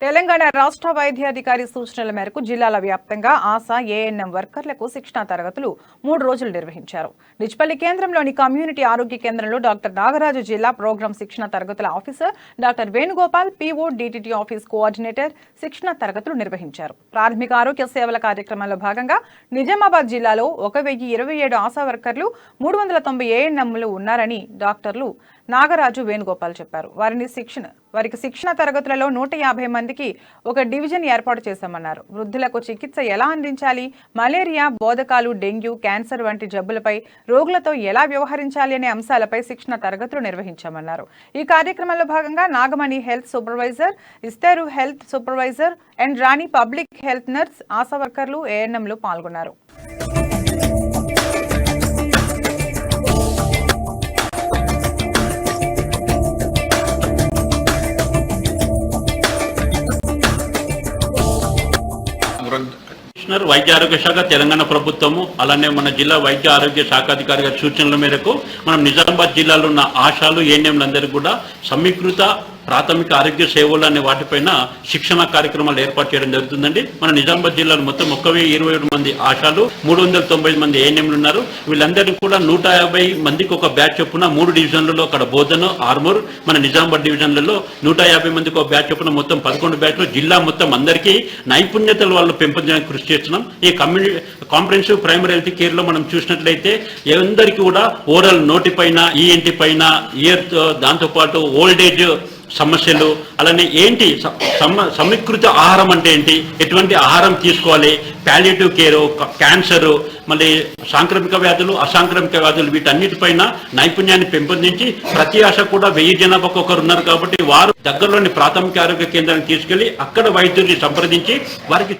తెలంగాణ రాష్ట్ర వైద్యాధికారి సూచనల మేరకు జిల్లాల వ్యాప్తంగా ఆశా ఏఎన్ఎం వర్కర్లకు శిక్షణా తరగతులు 3 రోజులు నిర్వహించారు. నిజ్పల్లి కేంద్రంలోని కమ్యూనిటీ ఆరోగ్య కేంద్రంలో డాక్టర్ నాగరాజు జిల్లా ప్రోగ్రాం శిక్షణా తరగతుల officer doctor Venugopal PO DTT office coordinator శిక్షణా తరగతులు నిర్వహించారు. ప్రాథమిక ఆరోగ్య సేవల కార్యక్రమంలో భాగంగా నిజామాబాద్ జిల్లాలో 1027 ఆశా వర్కర్లు 390 ఏఎన్ఎంలు ఉన్నారని డాక్టర్లు నాగరాజు వేణుగోపాల్ చెప్పారు. వారికి శిక్షణ తరగతులలో 150 మందికి ఒక డివిజన్ ఏర్పాటు చేశామన్నారు. వృద్ధులకు చికిత్స ఎలా అందించాలి, మలేరియా, బోధకాలు, డెంగ్యూ, క్యాన్సర్ వంటి జబ్బులపై రోగులతో ఎలా వ్యవహరించాలి అనే అంశాలపై శిక్షణ తరగతులు నిర్వహించామన్నారు. ఈ కార్యక్రమంలో భాగంగా Nagamani health supervisor, Esther health supervisor and Rani public health nurse, ASHA వర్కర్లు, ఏఎన్ఎంలు పాల్గొన్నారు. వైద్య ఆరోగ్య శాఖ తెలంగాణ ప్రభుత్వము అలానే మన జిల్లా వైద్య ఆరోగ్య శాఖాధికారి గారి సూచనల మేరకు మనం నిజామాబాద్ జిల్లాలో ఉన్న ఆశాలు ఏఎన్ఎంలందరికీ కూడా సమీకృత ప్రాథమిక ఆరోగ్య సేవలు అనే వాటిపైన శిక్షణ కార్యక్రమాలు ఏర్పాటు చేయడం జరుగుతుందండి. మన నిజామాబాద్ జిల్లాలో మొత్తం 1027 మంది ఆశాలు, 390 మంది ఏఎన్ఎంలు ఉన్నారు. వీళ్ళందరినీ కూడా 150 మందికి ఒక బ్యాచ్ చొప్పున 3 డివిజన్లలో, అక్కడ బోధన, ఆర్మూర్, మన నిజామాబాద్ డివిజన్లలో 150 మందికి ఒక బ్యాచ్ చొప్పున మొత్తం 11 బ్యాచ్లు జిల్లా మొత్తం అందరికీ నైపుణ్యతలు వాళ్ళు పెంపొందడానికి కృషి చేస్తున్నాం. ఈ కాంప్రహెన్సివ్ ప్రైమరీ హెల్త్ కేర్ లో మనం చూసినట్లయితే అందరికీ కూడా ఓరల్, నోటి పైన, ఈఎన్టీ పైన, ఇయర్, దాంతోపాటు ఓల్డ్ ఏజ్ సమస్యలు, అలానే ఏంటి సమీకృత ఆహారం అంటే ఏంటి, ఎటువంటి ఆహారం తీసుకోవాలి, ప్యాలియేటివ్ కేరు, క్యాన్సరు, మళ్ళీ సాంక్రమిక వ్యాధులు, అసాంక్రమిక వ్యాధులు, వీటన్నిటిపైన నైపుణ్యాన్ని పెంపొందించి ప్రతి ఆశ కూడా 1000 జనాభాకు ఒకరు ఉన్నారు కాబట్టి వారు దగ్గరలోని ప్రాథమిక ఆరోగ్య కేంద్రాన్ని తీసుకెళ్లి అక్కడ వైద్యుల్ని సంప్రదించి వారికి